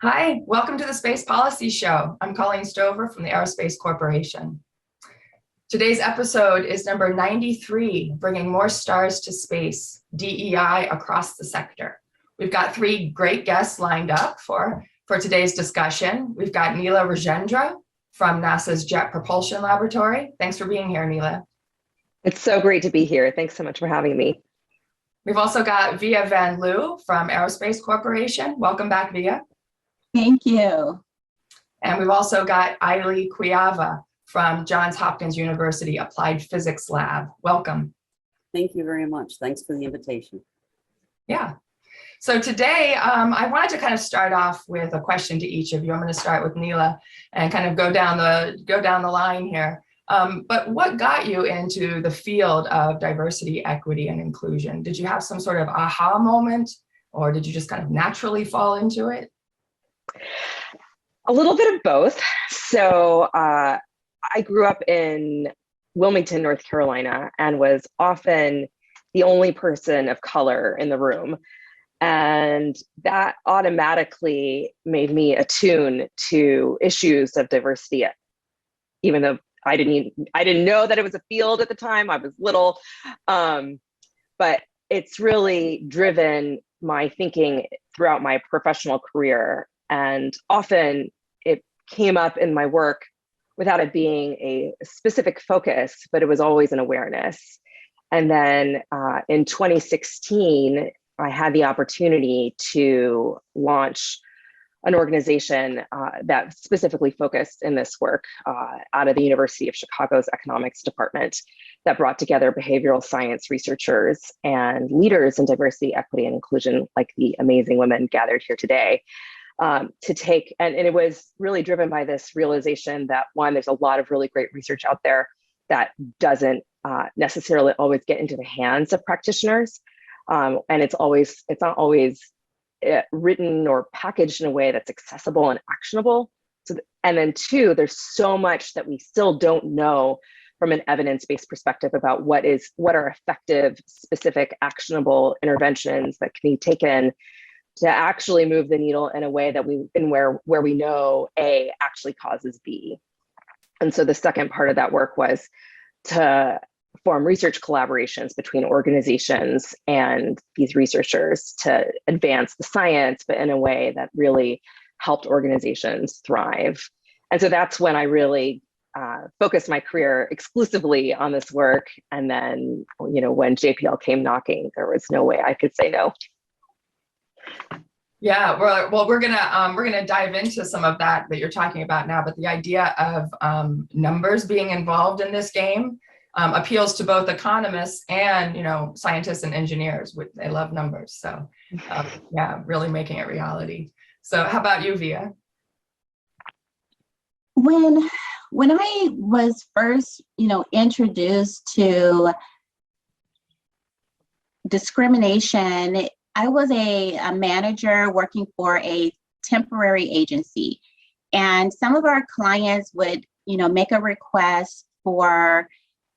Hi, welcome to the Space Policy Show. I'm Colleen Stover from the Aerospace Corporation. Today's episode is number 93, Bringing More Stars to Space, DEI across the sector. We've got three great guests lined up for today's discussion. We've got Neela Rajendra from NASA's Jet Propulsion Laboratory. Thanks for being here, Neela. It's so great to be here. Thanks so much for having me. We've also got Via Van Liew from Aerospace Corporation. Welcome back, Via. Thank you. And we've also got Aili Kujawa from Johns Hopkins University Applied Physics Lab. Welcome. Thank you very much. Thanks for the invitation. Yeah. So today, I wanted to kind of start off with a question to each of you. I'm going to start with Neela and kind of go down the line here. But what got you into the field of diversity, equity, and inclusion? Did you have some sort of aha moment, or did you just kind of naturally fall into it? A little bit of both. So I grew up in Wilmington, North Carolina, and was often the only person of color in the room. And that automatically made me attune to issues of diversity, even though I didn't know that it was a field at the time. I was little, but it's really driven my thinking throughout my professional career. And often it came up in my work without it being a specific focus, but it was always an awareness. And then in 2016, I had the opportunity to launch an organization that specifically focused in this work out of the University of Chicago's economics department that brought together behavioral science researchers and leaders in diversity, equity, and inclusion, like the amazing women gathered here today. To take, and it was really driven by this realization that, one, there's a lot of really great research out there that doesn't necessarily always get into the hands of practitioners. And it's not always written or packaged in a way that's accessible and actionable. So, and then two, there's so much that we still don't know from an evidence-based perspective about what are effective, specific, actionable interventions that can be taken to actually move the needle in a way that where we know A actually causes B. And so the second part of that work was to form research collaborations between organizations and these researchers to advance the science, but in a way that really helped organizations thrive. And so that's when I really focused my career exclusively on this work. And then, when JPL came knocking, there was no way I could say no. Yeah, well, we're gonna dive into some of that you're talking about now. But the idea of numbers being involved in this game appeals to both economists and scientists and engineers. They love numbers, so yeah, really making it reality. So, how about you, Via? When I was first, introduced to discrimination, I was a manager working for a temporary agency, and some of our clients would, make a request for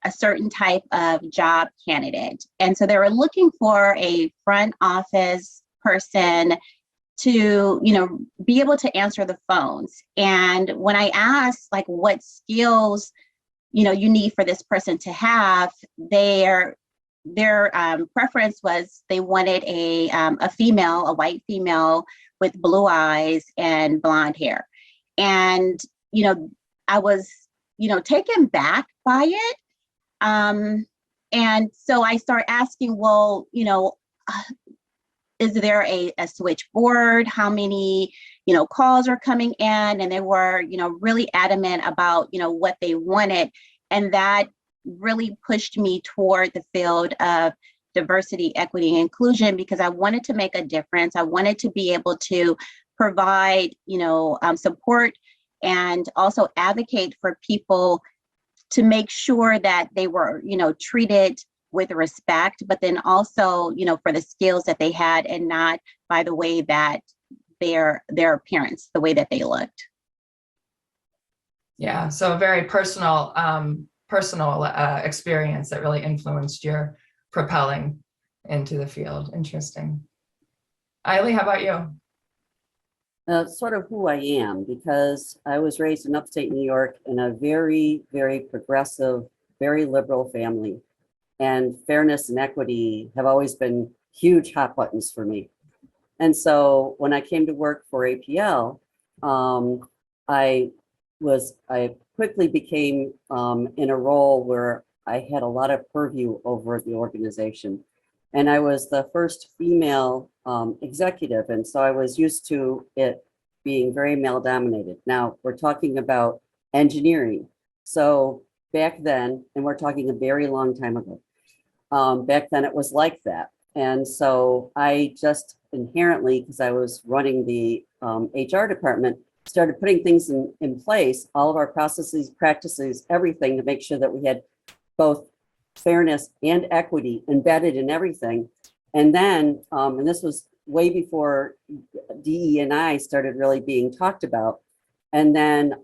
a certain type of job candidate. And so they were looking for a front office person to, be able to answer the phones. And when I asked what skills, you need for this person to have, their preference was they wanted a white female with blue eyes and blonde hair. And, I was, taken back by it. And so I started asking, well, is there a switchboard? How many, calls are coming in? And they were, really adamant about, what they wanted. And that really pushed me toward the field of diversity, equity, and inclusion, because I wanted to make a difference. I wanted to be able to provide, support and also advocate for people to make sure that they were, treated with respect, but then also, for the skills that they had and not by the way that their appearance, the way that they looked. Yeah, so a very personal experience that really influenced your propelling into the field. Interesting. Aili, how about you? sort of who I am, because I was raised in upstate New York in a very, very progressive, very liberal family. And fairness and equity have always been huge hot buttons for me. And so when I came to work for APL, I quickly became in a role where I had a lot of purview over the organization. And I was the first female executive. And so I was used to it being very male dominated. Now we're talking about engineering. So back then, and we're talking a very long time ago, back then it was like that. And so I just inherently, because I was running the HR department, started putting things in place, all of our processes, practices, everything to make sure that we had both fairness and equity embedded in everything. And then, and this was way before DE&I started really being talked about. And then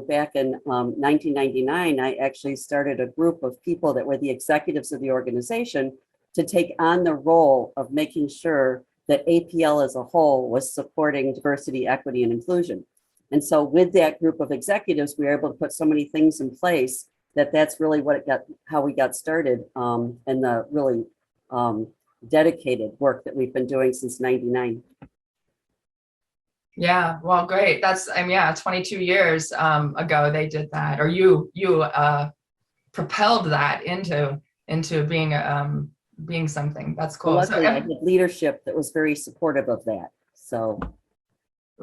back in 1999, I actually started a group of people that were the executives of the organization to take on the role of making sure that APL as a whole was supporting diversity, equity, and inclusion. And so with that group of executives, we were able to put so many things in place that's really what it got, how we got started, and the really dedicated work that we've been doing since '99. Yeah, well, great. That's, I mean, yeah, 22 years ago they did that, or you propelled that into being something. That's cool. Luckily, I had leadership that was very supportive of that. So.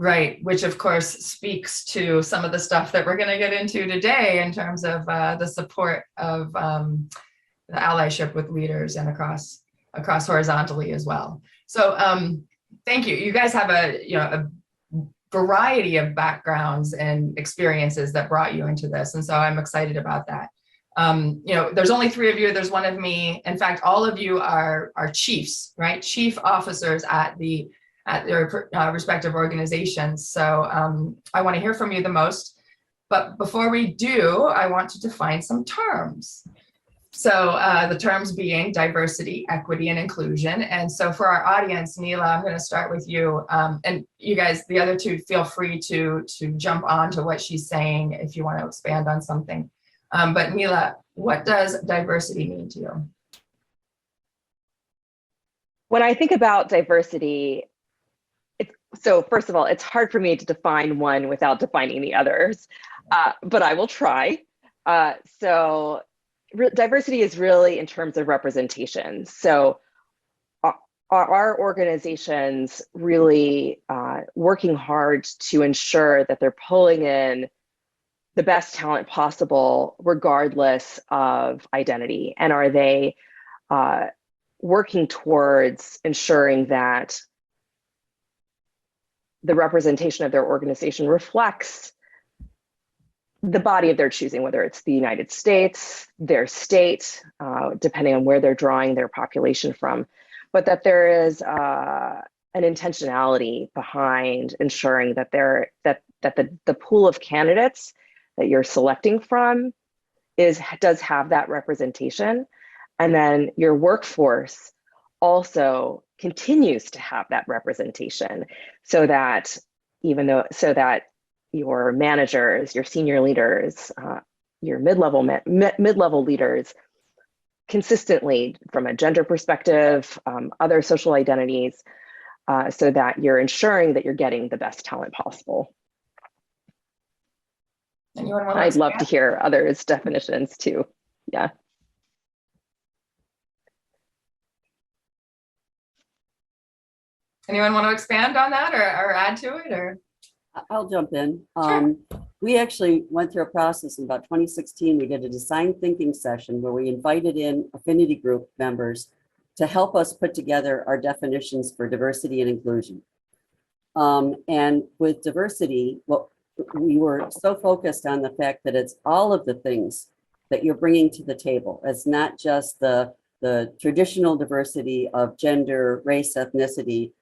Right, which of course speaks to some of the stuff that we're going to get into today in terms of the support of the allyship with leaders and across horizontally as well. So thank you. You guys have a variety of backgrounds and experiences that brought you into this, and so I'm excited about that. There's only 3 of you. There's 1 of me. In fact, all of you are chiefs, right? Chief officers at their respective organizations. So I want to hear from you the most. But before we do, I want to define some terms. So the terms being diversity, equity, and inclusion. And so for our audience, Neela, I'm going to start with you. And you guys, the other 2, feel free to jump on to what she's saying if you want to expand on something. But Neela, what does diversity mean to you? When I think about diversity, so first of all, it's hard for me to define one without defining the others, but I will try. Diversity is really in terms of representation. So our organizations really working hard to ensure that they're pulling in the best talent possible, regardless of identity. And are they working towards ensuring that the representation of their organization reflects the body of their choosing, whether it's the United States, their state, depending on where they're drawing their population from, but that there is an intentionality behind ensuring that the pool of candidates that you're selecting from does have that representation, and then your workforce also continues to have that representation, so that your managers, your senior leaders, your mid-level leaders, consistently from a gender perspective, other social identities, so that you're ensuring that you're getting the best talent possible. I'd love to hear others' definitions too. Yeah. Anyone want to expand on that or add to it? Or I'll jump in. Sure. We actually went through a process in about 2016. We did a design thinking session where we invited in affinity group members to help us put together our definitions for diversity and inclusion. And with diversity, well, we were so focused on the fact that it's all of the things that you're bringing to the table. It's not just the traditional diversity of gender, race, ethnicity.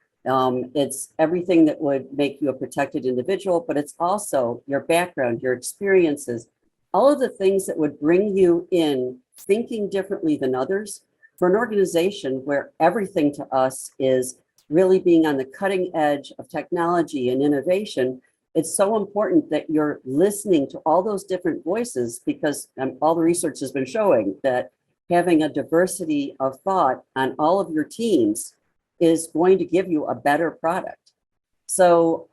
It's everything that would make you a protected individual, but it's also your background, your experiences, all of the things that would bring you in thinking differently than others. For an organization where everything to us is really being on the cutting edge of technology and innovation, it's so important that you're listening to all those different voices, because all the research has been showing that having a diversity of thought on all of your teams is going to give you a better product. So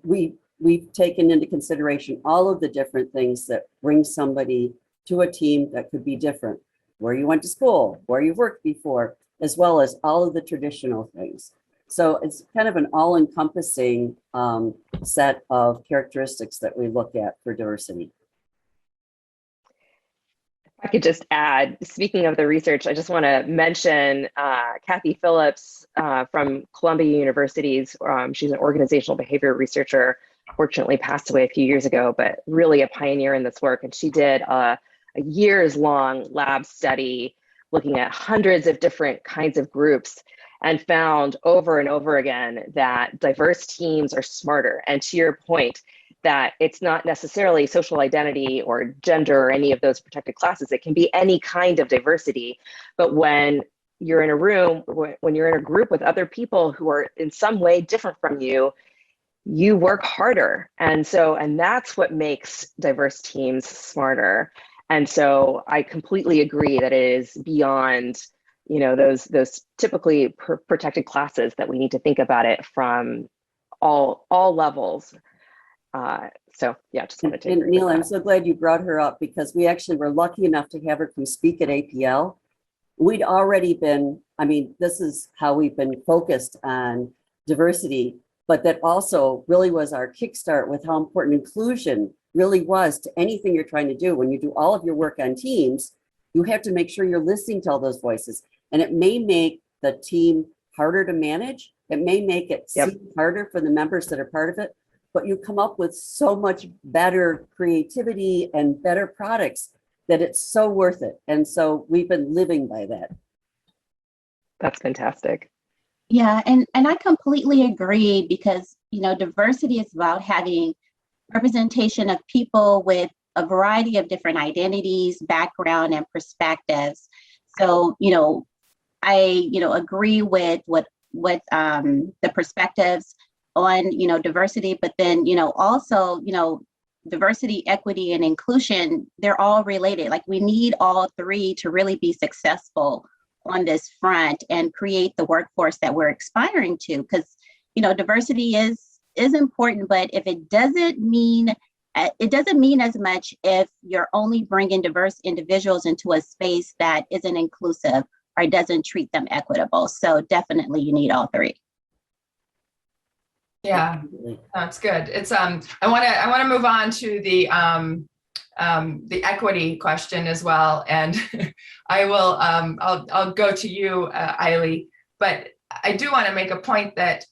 we've taken into consideration all of the different things that bring somebody to a team that could be different, where you went to school, where you worked before, as well as all of the traditional things. So it's kind of an all-encompassing set of characteristics that we look at for diversity. I could just add, speaking of the research, I just want to mention Kathy Phillips from Columbia University's. She's an organizational behavior researcher, fortunately passed away a few years ago, but really a pioneer in this work. And she did a years-long lab study looking at hundreds of different kinds of groups, and found over and over again that diverse teams are smarter. And to your point, that it's not necessarily social identity or gender or any of those protected classes. It can be any kind of diversity. But when you're in a room, when you're in a group with other people who are in some way different from you, you work harder. And that's what makes diverse teams smarter. And so I completely agree that it is beyond, those typically protected classes, that we need to think about it from all levels. So yeah, just wanted to. And Neela, I'm so glad you brought her up, because we actually were lucky enough to have her come speak at APL. We'd already been, this is how we've been focused on diversity, but that also really was our kickstart with how important inclusion really was to anything you're trying to do. When you do all of your work on teams, you have to make sure you're listening to all those voices. And it may make the team harder to manage. It may make it seem harder for the members that are part of it, but you come up with so much better creativity and better products that it's so worth it. And so we've been living by that. That's fantastic. Yeah, and I completely agree, because, diversity is about having representation of people with a variety of different identities, background, and perspectives. So, I, agree with what the perspectives on, diversity, but then, also, diversity, equity, and inclusion, they're all related. Like, we need all three to really be successful on this front and create the workforce that we're aspiring to. Because, diversity is important, but if it doesn't mean as much if you're only bringing diverse individuals into a space that isn't inclusive or doesn't treat them equitable. So definitely you need all three. Yeah, that's good. It's I want to move on to the equity question as well, and I will I'll go to you, Aili, but I do want to make a point that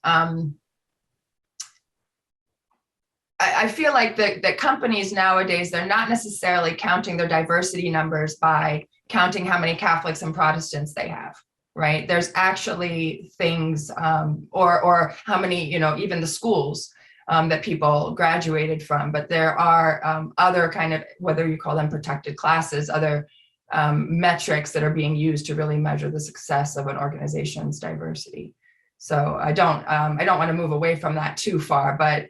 I feel like the companies nowadays, they're not necessarily counting their diversity numbers by counting how many Catholics and Protestants they have, right? There's actually things, or how many, even the schools that people graduated from, but there are other kind of, whether you call them protected classes, other metrics that are being used to really measure the success of an organization's diversity. So I don't want to move away from that too far, but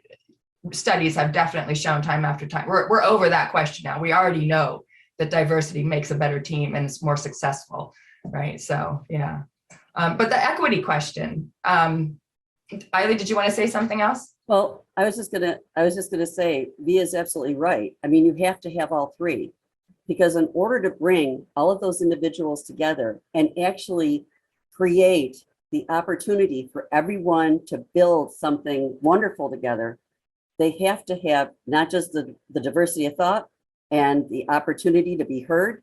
studies have definitely shown time after time. We're over that question now. We already know that diversity makes a better team and it's more successful, right? So yeah. But the equity question, Aili, did you want to say something else? Well, I was just gonna say, Via is absolutely right. You have to have all three, because in order to bring all of those individuals together and actually create the opportunity for everyone to build something wonderful together, they have to have not just the diversity of thought and the opportunity to be heard,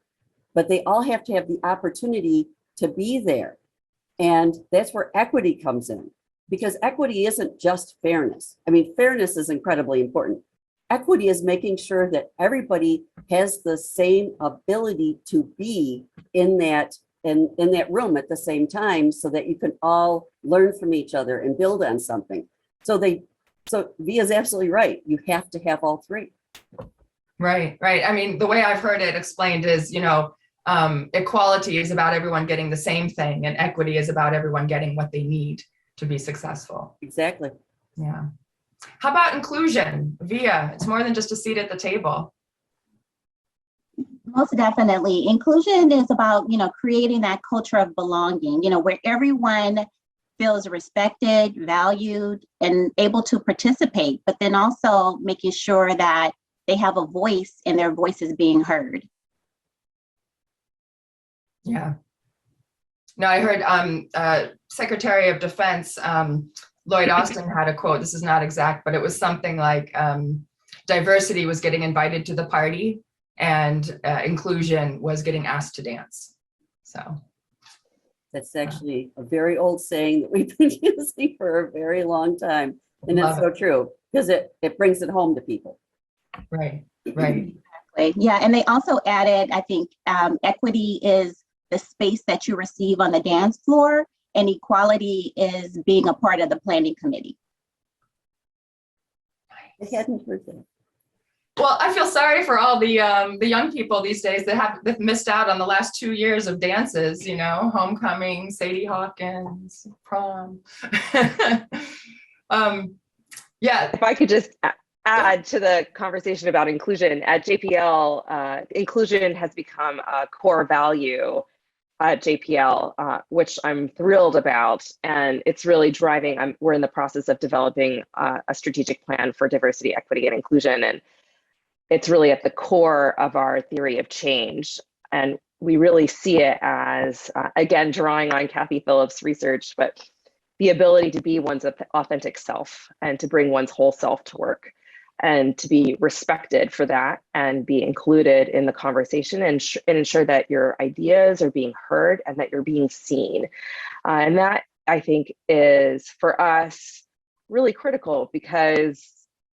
but they all have to have the opportunity to be there. And that's where equity comes in, because equity isn't just fairness. Fairness is incredibly important. Equity is making sure that everybody has the same ability to be in that room at the same time, so that you can all learn from each other and build on something. So Via is absolutely right. You have to have all three. Right. The way I've heard it explained is, equality is about everyone getting the same thing, and equity is about everyone getting what they need to be successful. Exactly. Yeah. How about inclusion? Via, it's more than just a seat at the table. Most definitely. Inclusion is about, creating that culture of belonging, where everyone feels respected, valued, and able to participate, but then also making sure that they have a voice and their voice is being heard. Yeah. No, I heard Secretary of Defense Lloyd Austin had a quote. This is not exact, but it was something like diversity was getting invited to the party and inclusion was getting asked to dance. So that's actually a very old saying that we've been using for a very long time. And it's so true because it brings it home to people. Right. Yeah, and they also added, I think, equity is the space that you receive on the dance floor, and equality is being a part of the planning committee. I hadn't heard that. Well, I feel sorry for all the young people these days that have missed out on the last 2 years of dances, homecoming, Sadie Hawkins, prom. Yeah. If I could just add to the conversation about inclusion, at JPL, inclusion has become a core value at JPL, which I'm thrilled about. And it's really driving, we're in the process of developing a strategic plan for diversity, equity, and inclusion. And it's really at the core of our theory of change. And we really see it as, again, drawing on Kathy Phillips' research, but the ability to be one's authentic self and to bring one's whole self to work and to be respected for that and be included in the conversation and ensure that your ideas are being heard and that you're being seen. And that, I think, is for us really critical because,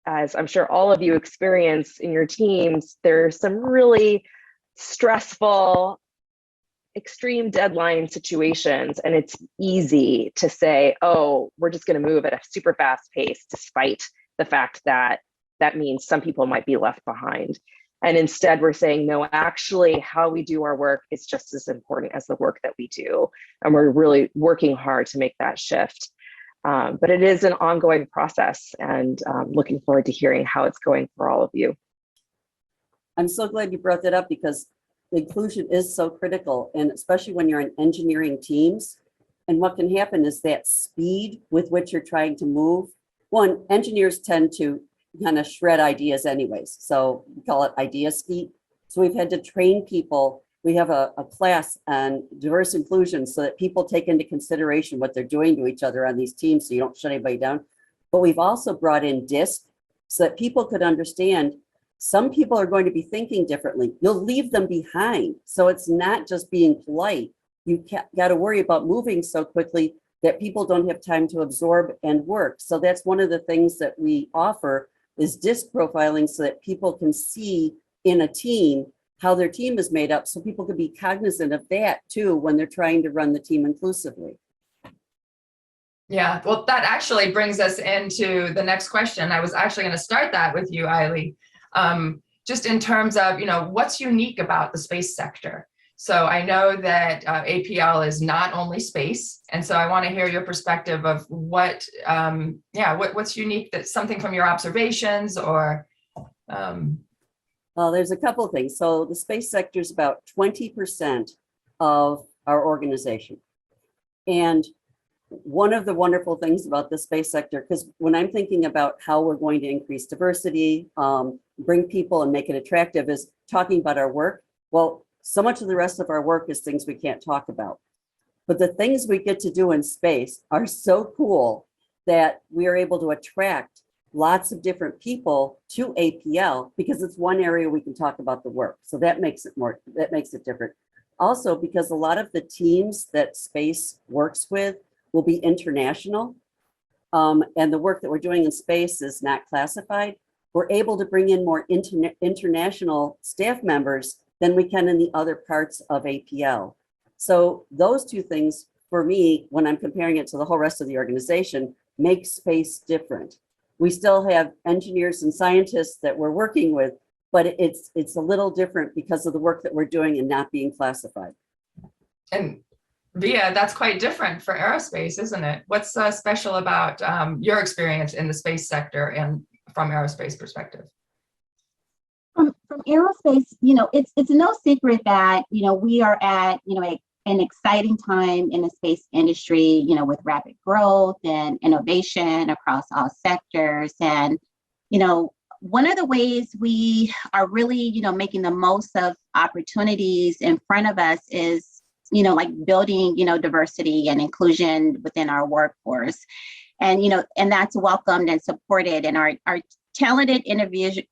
as I'm sure all of you experience in your teams, there's some really stressful, extreme deadline situations, and it's easy to say, oh, we're just going to move at a super fast pace, despite the fact that that means some people might be left behind. And instead, we're saying, no, actually, how we do our work is just as important as the work that we do. And we're really working hard to make that shift. But it is an ongoing process, and looking forward to hearing how it's going for all of you. I'm so glad you brought that up because inclusion is so critical, and especially when you're in engineering teams. And what can happen is that speed with which you're trying to move. One, engineers tend to kind of shred ideas anyways. So we call it idea speed. So we've had to train people. We have a class on diverse inclusion so that people take into consideration what they're doing to each other on these teams so you don't shut anybody down. But we've also brought in DISC so that people could understand some people are going to be thinking differently. You'll leave them behind. So it's not just being polite. You got to worry about moving so quickly that people don't have time to absorb and work. So that's one of the things that we offer is DISC profiling so that people can see in a team how their team is made up so people can be cognizant of that too when they're trying to run the team inclusively. Yeah, well, that actually brings us into the next question. I was actually going to start that with you, Aili, just in terms of, what's unique about the space sector. So I know that APL is not only space, and so I want to hear your perspective of what's unique, that's something from your observations or. Well, there's a couple of things. So the space sector is about 20% of our organization. And one of the wonderful things about the space sector, because when I'm thinking about how we're going to increase diversity, bring people and make it attractive, is talking about our work. Well, so much of the rest of our work is things we can't talk about. But the things we get to do in space are so cool that we are able to attract lots of different people to APL because it's one area we can talk about the work. So that makes it different. Also, because a lot of the teams that space works with will be international, and the work that we're doing in space is not classified, we're able to bring in more international staff members than we can in the other parts of APL. So those two things, for me, when I'm comparing it to the whole rest of the organization, make space different. We still have engineers and scientists that we're working with, but it's a little different because of the work that we're doing and not being classified. And Via, that's quite different for aerospace, isn't it? What's special about your experience in the space sector and from aerospace perspective? From aerospace, it's no secret that, we are at, an exciting time in the space industry, with rapid growth and innovation across all sectors. And, one of the ways we are really, making the most of opportunities in front of us is, like building, diversity and inclusion within our workforce. And, and that's welcomed and supported. And our talented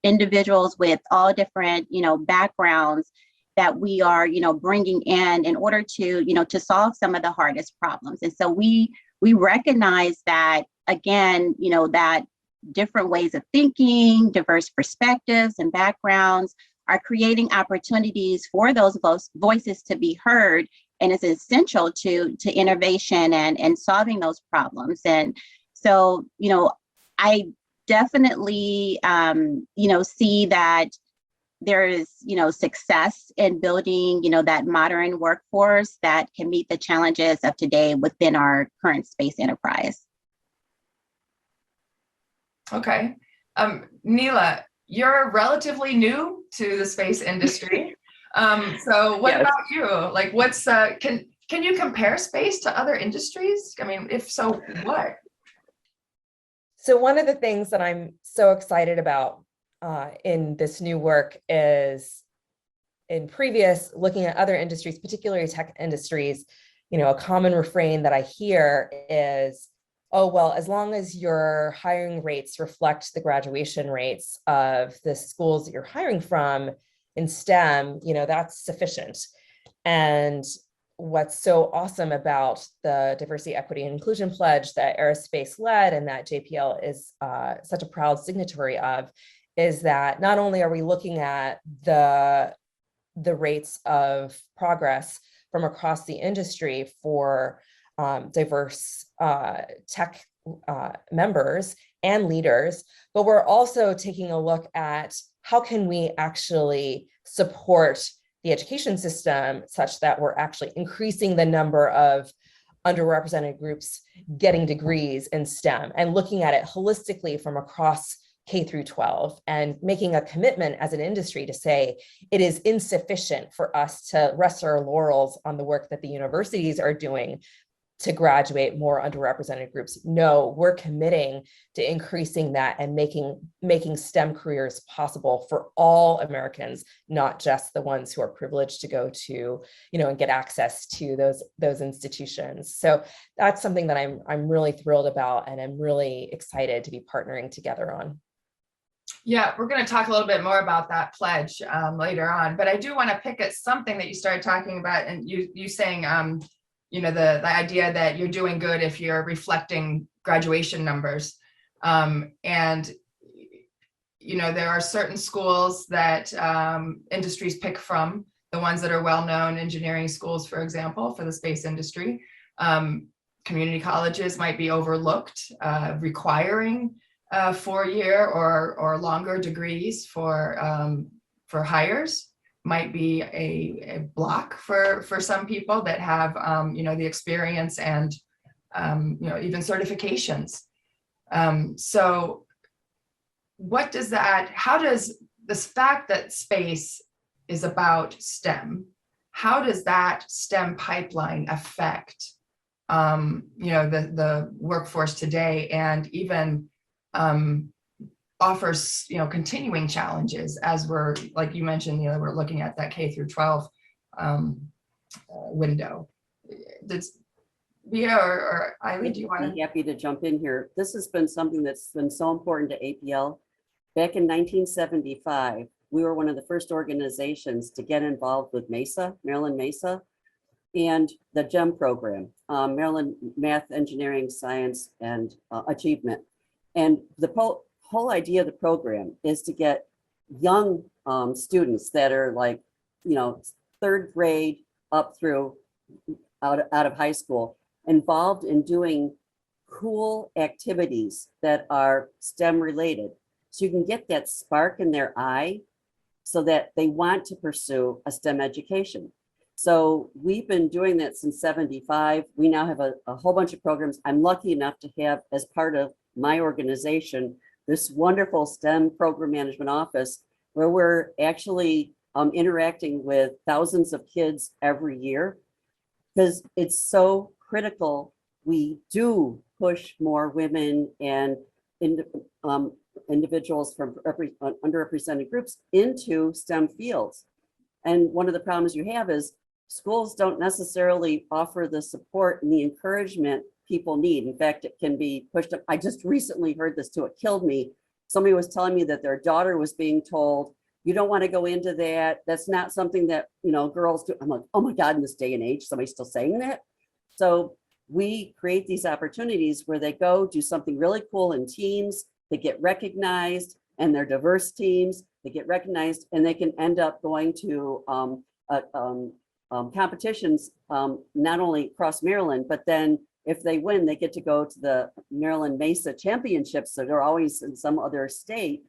individuals with all different, backgrounds that we are, bringing in order to, to solve some of the hardest problems. And so we recognize that, again, that different ways of thinking, diverse perspectives and backgrounds are creating opportunities for those voices to be heard. And it's essential to innovation and solving those problems. And so, I definitely, see that there is, success in building, that modern workforce that can meet the challenges of today within our current space enterprise. Okay. Neela, you're relatively new to the space industry. So what about you? Like what's, can you compare space to other industries? I mean, if so, what? So one of the things that I'm so excited about in this new work is in previous looking at other industries, particularly tech industries, a common refrain that I hear is, oh, well, as long as your hiring rates reflect the graduation rates of the schools that you're hiring from in STEM, that's sufficient. And what's so awesome about the Diversity, Equity, and Inclusion Pledge that Aerospace led and that JPL is such a proud signatory of is that not only are we looking at the rates of progress from across the industry for diverse tech members and leaders, but we're also taking a look at how can we actually support the education system such that we're actually increasing the number of underrepresented groups getting degrees in STEM and looking at it holistically from across K through 12 and making a commitment as an industry to say it is insufficient for us to rest our laurels on the work that the universities are doing to graduate more underrepresented groups. No, we're committing to increasing that and making STEM careers possible for all Americans, not just the ones who are privileged to go to, and get access to those institutions. So that's something that I'm really thrilled about, and I'm really excited to be partnering together on. Yeah, we're going to talk a little bit more about that pledge later on, but I do want to pick at something that you started talking about, and you saying, the idea that you're doing good if you're reflecting graduation numbers. And, there are certain schools that industries pick from, the ones that are well-known engineering schools, for example, for the space industry. Community colleges might be overlooked, requiring 4-year or longer degrees for hires might be a block for some people that have the experience and even certifications. So what does that, how does this fact that space is about STEM, how does that STEM pipeline affect the workforce today, and even offers continuing challenges as we're, like you mentioned, we're looking at that K through 12 window. Does Via or Aili, do you want to? I'd be happy to jump in here. This has been something that's been so important to APL. Back in 1975, we were one of the first organizations to get involved with Maryland Mesa, and the GEM program, Maryland Math, Engineering, Science, and Achievement. And the whole idea of the program is to get young students that are like, 3rd grade up through out of high school involved in doing cool activities that are STEM related. So you can get that spark in their eye so that they want to pursue a STEM education. So we've been doing that since 75. We now have a whole bunch of programs. I'm lucky enough to have, as part of my organization, this wonderful STEM program management office where we're actually interacting with thousands of kids every year, because it's so critical. We do push more women and individuals from underrepresented groups into STEM fields. And one of the problems you have is schools don't necessarily offer the support and the encouragement people need. In fact, it can be pushed up. I just recently heard this too. It killed me. Somebody was telling me that their daughter was being told, you don't want to go into that. That's not something that, girls do. I'm like, oh my God, in this day and age, somebody's still saying that. So we create these opportunities where they go do something really cool in teams, they get recognized, and they're diverse teams, they get recognized, and they can end up going to competitions, not only across Maryland, but then if they win, they get to go to the Maryland Mesa Championships. So they're always in some other state.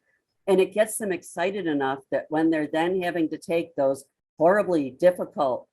And it gets them excited enough that when they're then having to take those horribly difficult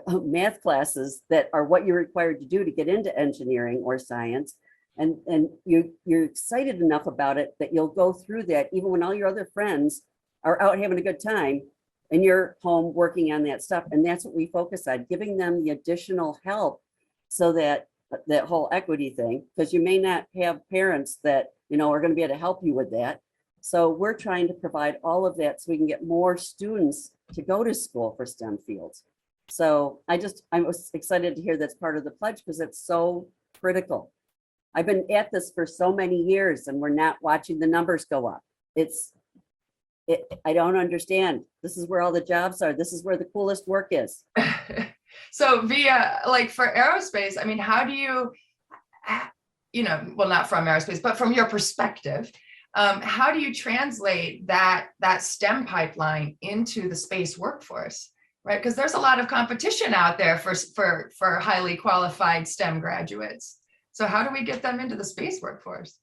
math classes that are what you're required to do to get into engineering or science, and you're excited enough about it that you'll go through that even when all your other friends are out having a good time and you're home working on that stuff. And that's what we focus on, giving them the additional help so that that whole equity thing, because you may not have parents that are going to be able to help you with that. So we're trying to provide all of that so we can get more students to go to school for STEM fields. So I was excited to hear that's part of the pledge because it's so critical. I've been at this for so many years and we're not watching the numbers go up. I don't understand. This is where all the jobs are. This is where the coolest work is. So Via, like for aerospace, I mean, how do you, well, not from aerospace, but from your perspective, how do you translate that STEM pipeline into the space workforce, right? Because there's a lot of competition out there for highly qualified STEM graduates. So how do we get them into the space workforce?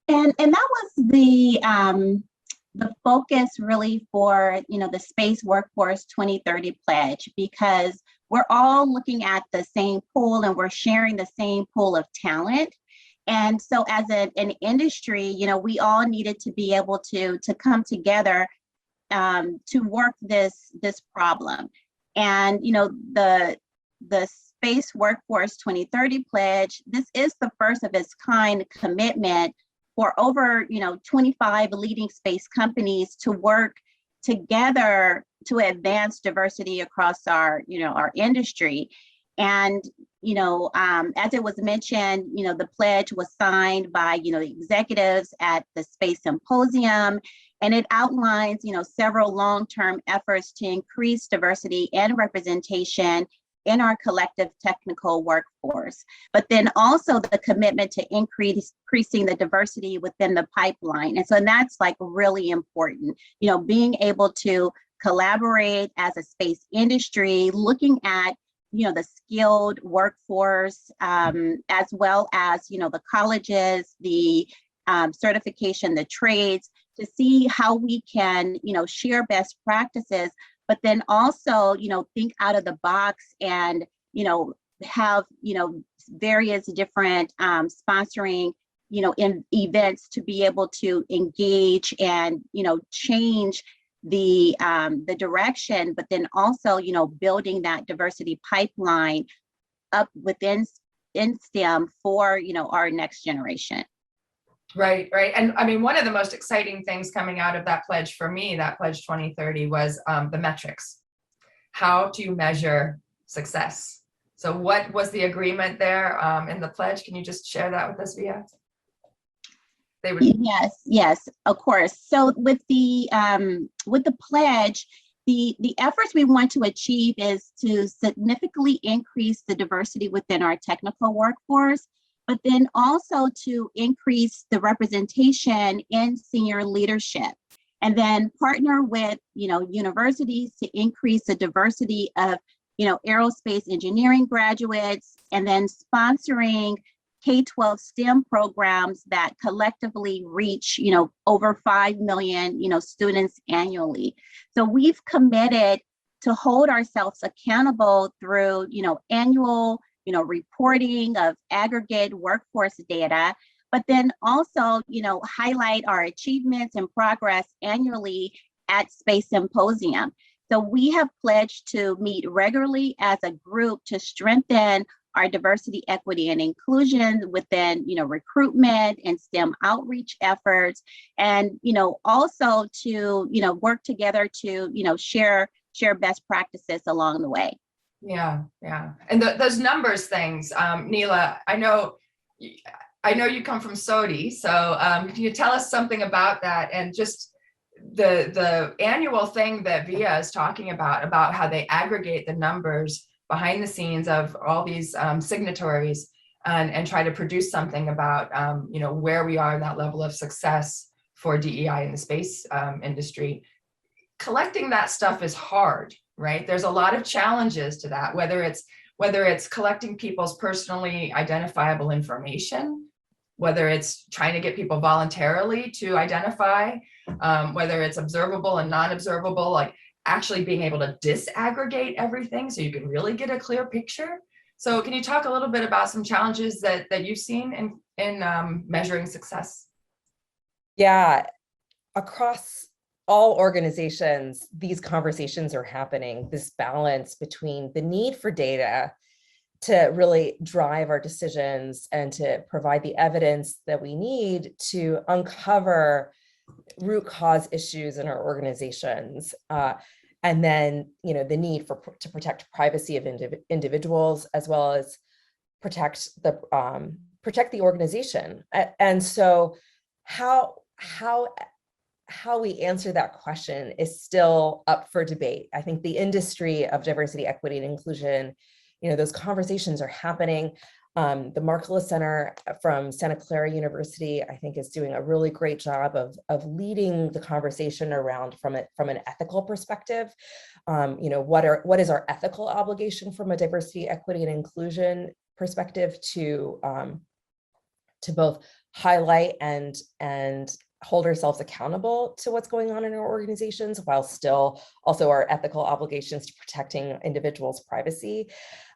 And that was the focus really for the Space Workforce 2030 pledge, because we're all looking at the same pool and we're sharing the same pool of talent. And so as an industry, we all needed to be able to come together to work this problem. And the Space Workforce 2030 pledge, this is the first of its kind commitment for over 25 leading space companies to work together to advance diversity across our industry. And as it was mentioned, the pledge was signed by executives at the Space Symposium, and it outlines several long-term efforts to increase diversity and representation in our collective technical workforce, but then also the commitment to increasing the diversity within the pipeline. And so that's like really important, being able to collaborate as a space industry, looking at the skilled workforce, as well as the colleges, the certification, the trades, to see how we can share best practices, but then also think out of the box and have various different sponsoring in events to be able to engage and change the direction, but then also building that diversity pipeline up within STEM for our next generation. Right. And I mean, one of the most exciting things coming out of that pledge for me, that pledge 2030, was the metrics. How do you measure success? So what was the agreement there in the pledge? Can you just share that with us, Via? Yes, of course. So with the pledge, the efforts we want to achieve is to significantly increase the diversity within our technical workforce, but then also to increase the representation in senior leadership, and then partner with universities to increase the diversity of aerospace engineering graduates, and then sponsoring K-12 STEM programs that collectively reach, over 5 million, students annually. So we've committed to hold ourselves accountable through, annual, reporting of aggregate workforce data, but then also, highlight our achievements and progress annually at Space Symposium. So we have pledged to meet regularly as a group to strengthen our diversity, equity, and inclusion within, recruitment and STEM outreach efforts, and, also to, work together to, share best practices along the way. Yeah. And those numbers things, Neela, I know you come from SOTI, so can you tell us something about that, and just the annual thing that Via is talking about how they aggregate the numbers behind the scenes of all these signatories and try to produce something about where we are in that level of success for DEI in the space industry. Collecting that stuff is hard, right? There's a lot of challenges to that, whether it's collecting people's personally identifiable information, whether it's trying to get people voluntarily to identify, whether it's observable and non-observable, like actually being able to disaggregate everything so you can really get a clear picture. So can you talk a little bit about some challenges that you've seen in measuring success? Yeah, across all organizations, these conversations are happening, this balance between the need for data to really drive our decisions and to provide the evidence that we need to uncover root cause issues in our organizations. And then, the need to protect privacy of individuals, as well as protect the organization. And so how we answer that question is still up for debate. I think the industry of diversity, equity, and inclusion, those conversations are happening. The Markula Center from Santa Clara University, I think, is doing a really great job of leading the conversation around from an ethical perspective. What is our ethical obligation from a diversity, equity, and inclusion perspective to both highlight and hold ourselves accountable to what's going on in our organizations, while still also our ethical obligations to protecting individuals' privacy.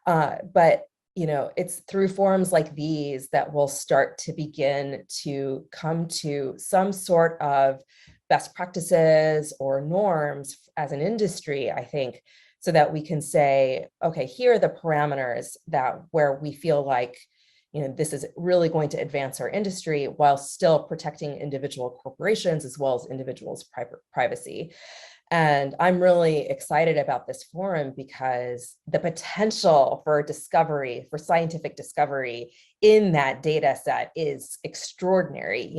But it's through forums like these that we'll start to begin to come to some sort of best practices or norms as an industry, I think, so that we can say, okay, here are the parameters where we feel like, this is really going to advance our industry while still protecting individual corporations as well as individuals' privacy. And I'm really excited about this forum because the potential for discovery, for scientific discovery in that data set is extraordinary.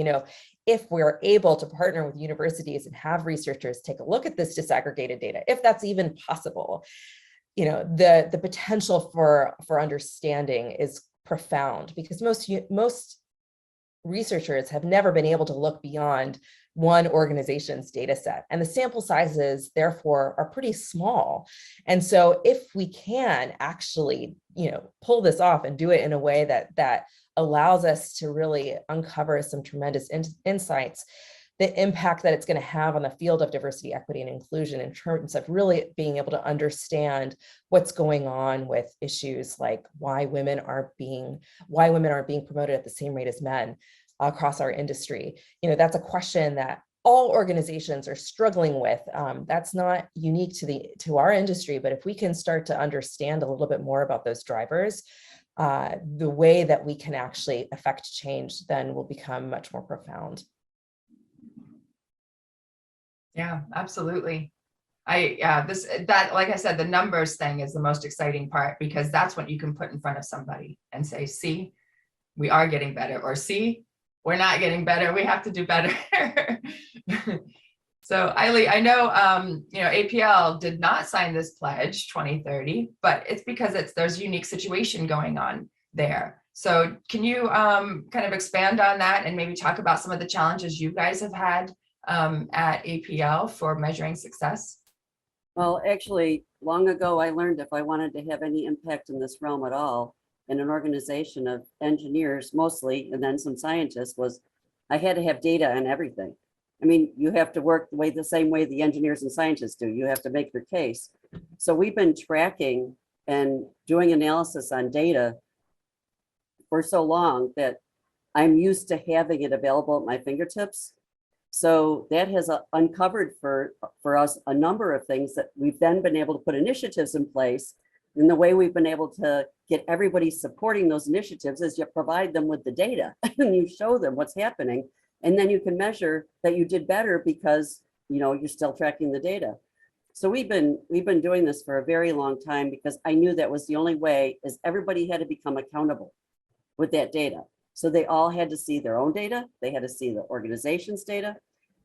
If we're able to partner with universities and have researchers take a look at this disaggregated data, if that's even possible, the potential for understanding is profound, because most researchers have never been able to look beyond one organization's data set, and the sample sizes therefore are pretty small. And so if we can actually pull this off and do it in a way that allows us to really uncover some tremendous insights, the impact that it's going to have on the field of diversity, equity, and inclusion in terms of really being able to understand what's going on with issues like why women aren't being promoted at the same rate as men across our industry. That's a question that all organizations are struggling with. That's not unique to our industry, but if we can start to understand a little bit more about those drivers, the way that we can actually affect change then will become much more profound. Yeah, absolutely. Like I said, the numbers thing is the most exciting part, because that's what you can put in front of somebody and say, see, we are getting better, or see, we're not getting better, we have to do better. So Aili, I know APL did not sign this pledge 2030, but it's because there's a unique situation going on there. So can you kind of expand on that and maybe talk about some of the challenges you guys have had at APL for measuring success? Well, actually, long ago, I learned if I wanted to have any impact in this realm at all, in an organization of engineers mostly, and then some scientists, was I had to have data on everything. I mean, you have to work the same way the engineers and scientists do. You have to make your case. So we've been tracking and doing analysis on data for so long that I'm used to having it available at my fingertips. So that has uncovered for us a number of things that we've then been able to put initiatives in place. And the way we've been able to get everybody supporting those initiatives is you provide them with the data and you show them what's happening. And then you can measure that you did better because you're still tracking the data. So we've been doing this for a very long time because I knew that was the only way, is everybody had to become accountable with that data. So they all had to see their own data. They had to see the organization's data.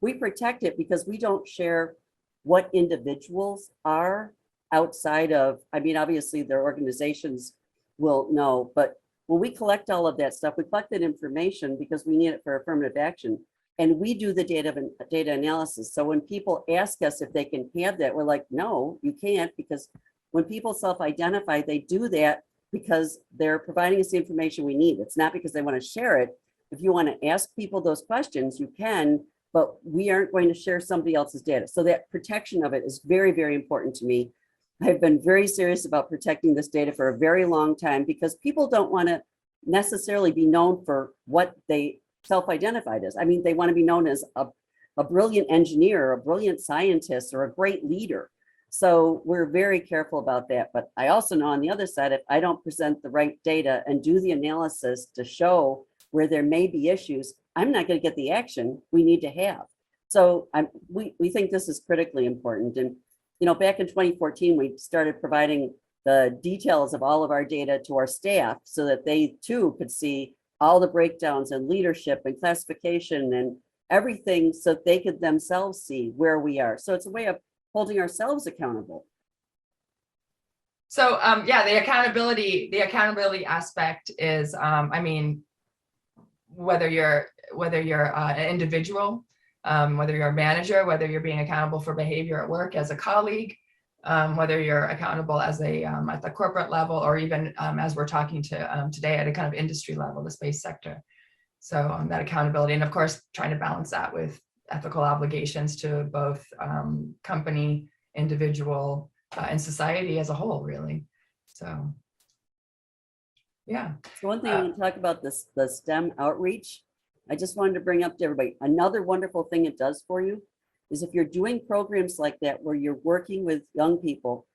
We protect it because we don't share what individuals are outside of, I mean, obviously their organizations will know, but when we collect all of that stuff, we collect that information because we need it for affirmative action. And we do the data analysis. So when people ask us if they can have that, we're like, no, you can't, because when people self-identify, they do that because they're providing us the information we need. It's not because they want to share it. If you want to ask people those questions, you can, but we aren't going to share somebody else's data. So that protection of it is very, very important to me. I've been very serious about protecting this data for a very long time because people don't want to necessarily be known for what they self-identified as. I mean, they want to be known as a brilliant engineer, a brilliant scientist, or a great leader. So we're very careful about that. But I also know on the other side, if I don't present the right data and do the analysis to show where there may be issues, I'm not going to get the action we need to have. So we think this is critically important. And back in 2014, we started providing the details of all of our data to our staff so that they too could see all the breakdowns and leadership and classification and everything, so that they could themselves see where we are. So it's a way of holding ourselves accountable. So yeah, the accountability aspect is, I mean, whether you're an individual, whether you're a manager, whether you're being accountable for behavior at work as a colleague, whether you're accountable as at the corporate level, or even as we're talking to today at a kind of industry level, the space sector. So that accountability, and of course, trying to balance that with ethical obligations to both company, individual, and society as a whole, really. So, yeah. So one thing I want to talk about the STEM outreach. I just wanted to bring up to everybody, another wonderful thing it does for you is if you're doing programs like that, where you're working with young people,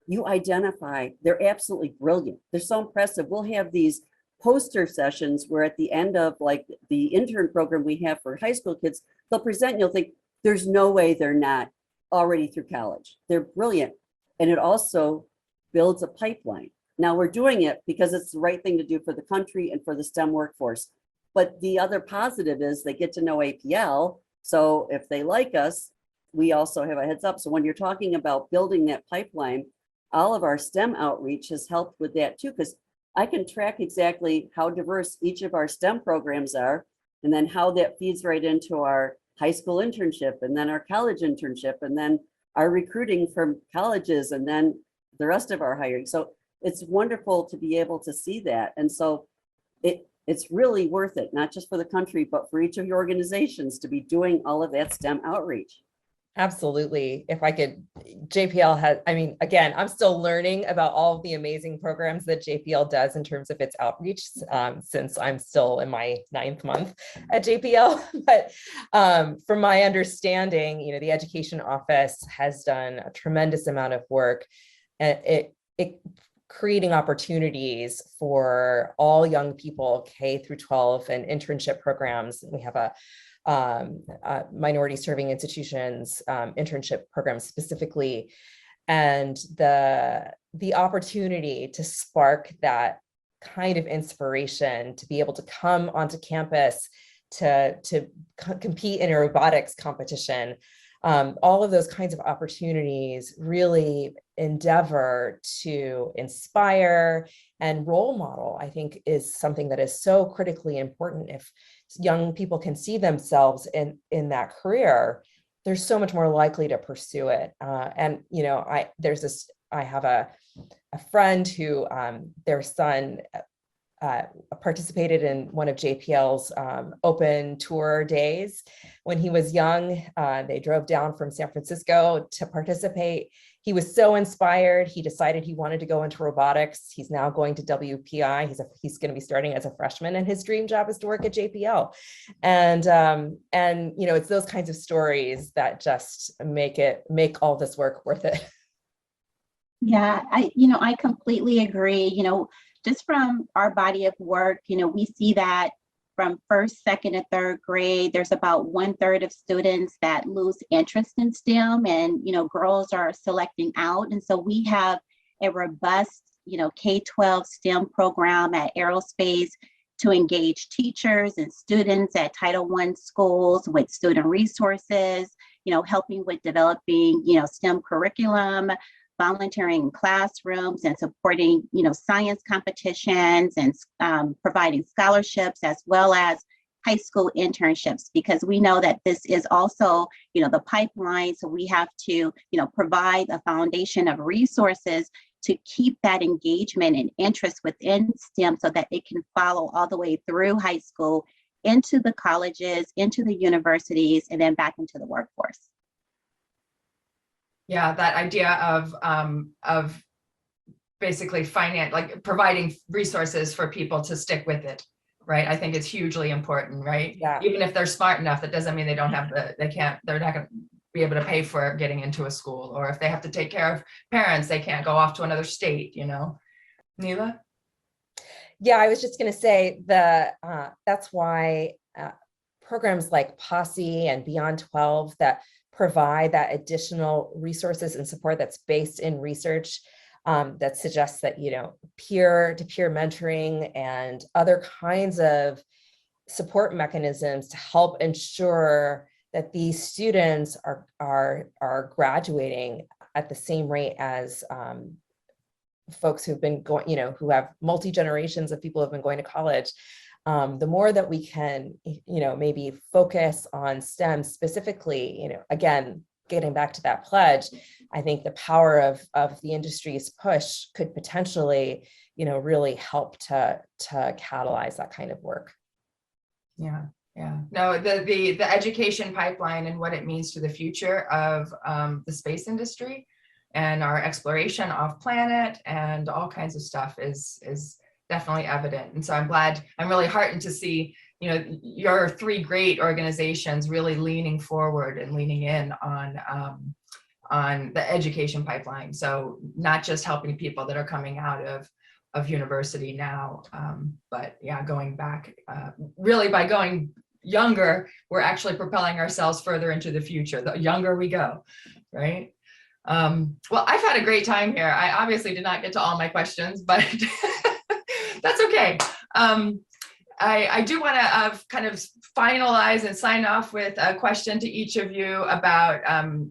you identify, they're absolutely brilliant. They're so impressive. We'll have these poster sessions where at the end of like the intern program we have for high school kids, they'll present and you'll think, there's no way they're not already through college. They're brilliant. And it also builds a pipeline. Now we're doing it because it's the right thing to do for the country and for the STEM workforce. But the other positive is they get to know APL. So if they like us, we also have a heads up. So when you're talking about building that pipeline, all of our STEM outreach has helped with that too, because I can track exactly how diverse each of our STEM programs are, and then how that feeds right into our high school internship, and then our college internship, and then our recruiting from colleges, and then the rest of our hiring. So it's wonderful to be able to see that. And so it's really worth it, not just for the country, but for each of your organizations to be doing all of that STEM outreach. Absolutely. If I could, JPL has, I mean, again, I'm still learning about all of the amazing programs that JPL does in terms of its outreach, since I'm still in my 9th month at JPL. But from my understanding, the education office has done a tremendous amount of work, and it creating opportunities for all young people, K through 12, and internship programs. We have a minority serving institutions internship program specifically, and the opportunity to spark that kind of inspiration to be able to come onto campus to compete in a robotics competition. All of those kinds of opportunities really endeavor to inspire and role model, I think, is something that is so critically important. If young people can see themselves in that career, they're so much more likely to pursue it. And I have a friend who their son participated in one of JPL's open tour days. When he was young, they drove down from San Francisco to participate. He was so inspired. He decided he wanted to go into robotics. He's now going to WPI. He's going to be starting as a freshman, and his dream job is to work at JPL. And you know, it's those kinds of stories that just make all this work worth it. Yeah, I completely agree. Just from our body of work, we see that from first, second, and third grade, there's about 1/3 of students that lose interest in STEM, and, girls are selecting out. And so we have a robust, K-12 STEM program at Aerospace to engage teachers and students at Title I schools with student resources, helping with developing, STEM curriculum, volunteering in classrooms, and supporting, science competitions, and providing scholarships, as well as high school internships, because we know that this is also, the pipeline. So we have to, provide a foundation of resources to keep that engagement and interest within STEM so that it can follow all the way through high school, into the colleges, into the universities, and then back into the workforce. Yeah, that idea of basically providing resources for people to stick with it, right? I think it's hugely important, right? Yeah. Even if they're smart enough, that doesn't mean they don't have they're not going to be able to pay for getting into a school, or if they have to take care of parents, they can't go off to another state, Neela? Yeah, I was just going to say that's why programs like Posse and Beyond 12 that provide that additional resources and support that's based in research, that suggests that, peer-to-peer mentoring and other kinds of support mechanisms to help ensure that these students are graduating at the same rate as folks who've been going, who have multi-generations of people who have been going to college. The more that we can, maybe focus on STEM specifically, again, getting back to that pledge, I think the power of the industry's push could potentially, really help to catalyze that kind of work. Yeah. No, the education pipeline and what it means to the future of the space industry and our exploration off planet and all kinds of stuff is definitely evident. And so I'm really heartened to see, your three great organizations really leaning forward and leaning in on the education pipeline. So not just helping people that are coming out of university now, but yeah, going back, really by going younger, we're actually propelling ourselves further into the future, the younger we go, right? Well, I've had a great time here. I obviously did not get to all my questions, but that's okay. I do want to kind of finalize and sign off with a question to each of you about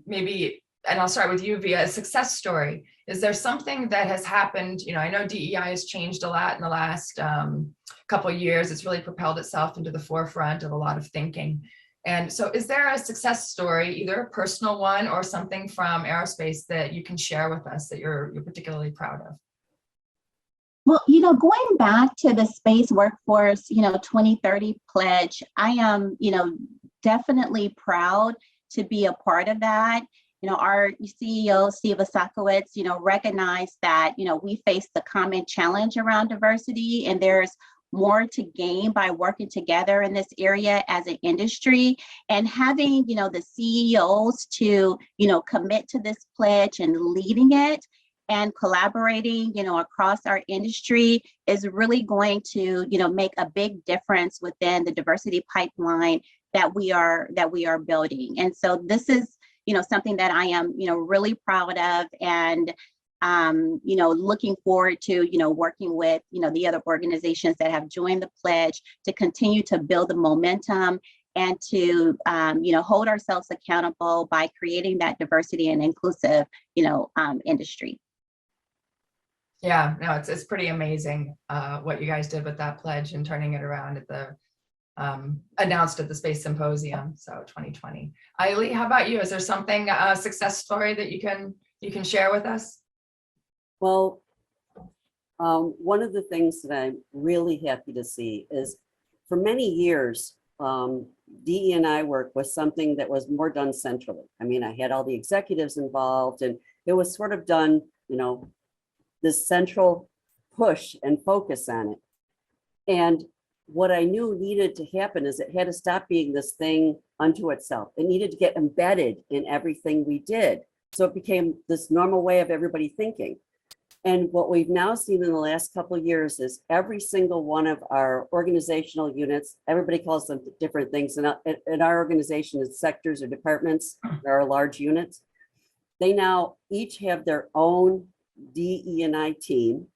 maybe, and I'll start with you, Via, a success story. Is there something that has happened? I know DEI has changed a lot in the last couple of years. It's really propelled itself into the forefront of a lot of thinking. And so is there a success story, either a personal one or something from aerospace that you can share with us that you're particularly proud of? Well, going back to the Space Workforce, 2030 pledge, I am, definitely proud to be a part of that. Our CEO, Steve Osakowicz, recognized that, we face the common challenge around diversity, and there's more to gain by working together in this area as an industry, and having, the CEOs to, commit to this pledge and leading it and collaborating, across our industry is really going to, make a big difference within the diversity pipeline that we are building. And so this is, something that I am, really proud of, and looking forward to, working with, the other organizations that have joined the pledge to continue to build the momentum and to, hold ourselves accountable by creating that diversity and inclusive, industry. Yeah, no, it's pretty amazing what you guys did with that pledge and turning it around at the announced at the Space Symposium, so 2020. Aili, how about you? Is there something, a success story that you can share with us? Well, One of the things that I'm really happy to see is for many years, DE&I work was something that was more done centrally. I mean, I had all the executives involved and it was sort of done, this central push and focus on it. And what I knew needed to happen is it had to stop being this thing unto itself. It needed to get embedded in everything we did. So it became this normal way of everybody thinking. And what we've now seen in the last couple of years is every single one of our organizational units, everybody calls them different things. And in our organization, it's sectors or departments, there are large units. They now each have their own DE&I team,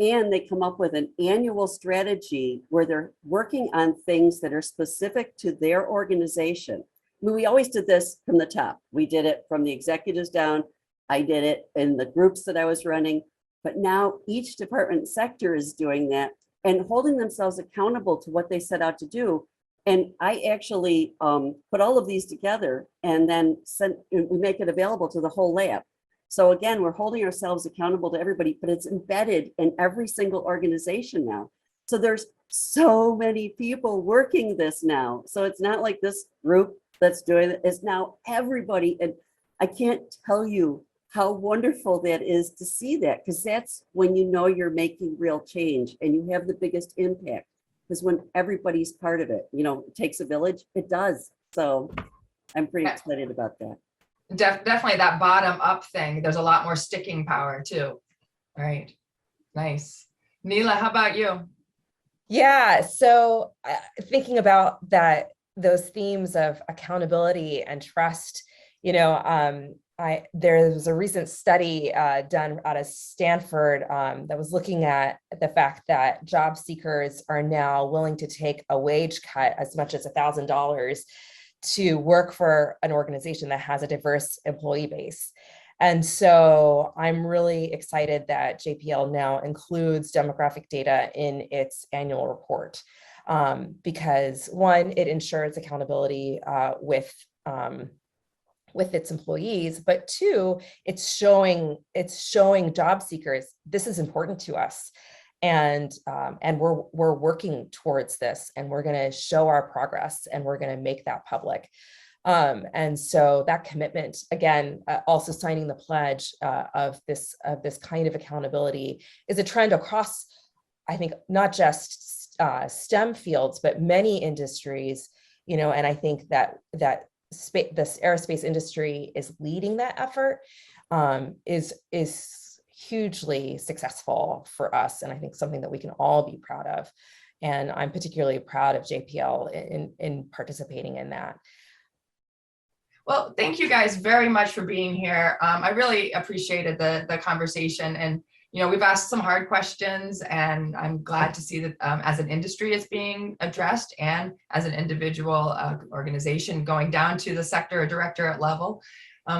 and they come up with an annual strategy where they're working on things that are specific to their organization. I mean, we always did this from the top. We did it from the executives down. I did it in the groups that I was running. But now each department sector is doing that and holding themselves accountable to what they set out to do. And I actually put all of these together and then we make it available to the whole lab. So again, we're holding ourselves accountable to everybody, but it's embedded in every single organization now. So there's so many people working this now. So it's not like this group that's doing it, it's now everybody. And I can't tell you how wonderful that is to see that, because that's when you know you're making real change and you have the biggest impact, because when everybody's part of it, it takes a village, it does. So I'm pretty excited about that. Definitely that bottom up thing. There's a lot more sticking power too. All right. Nice. Neela, how about you? Yeah. So thinking about that, those themes of accountability and trust, there was a recent study done out of Stanford that was looking at the fact that job seekers are now willing to take a wage cut as much as $1,000 to work for an organization that has a diverse employee base. And so I'm really excited that JPL now includes demographic data in its annual report because one, it ensures accountability with its employees, but two, it's showing job seekers, this is important to us. And we're working towards this, and we're going to show our progress, and we're going to make that public. And so that commitment, again, also signing the pledge of this kind of accountability is a trend across, I think, not just STEM fields, but many industries. And I think that this aerospace industry is leading that effort, is hugely successful for us, and I think something that we can all be proud of. And I'm particularly proud of JPL in participating in that. Well, thank you guys very much for being here. I really appreciated the conversation, and we've asked some hard questions, and I'm glad to see that as an industry it's being addressed, and as an individual organization going down to the sector or directorate level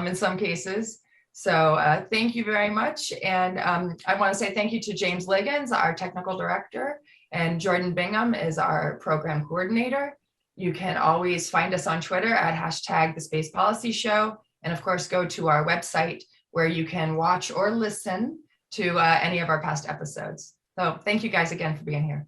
in some cases. So thank you very much. And I want to say thank you to James Liggins, our technical director, and Jordan Bingham is our program coordinator. You can always find us on Twitter at #TheSpacePolicyShow. And of course, go to our website where you can watch or listen to any of our past episodes. So thank you guys again for being here.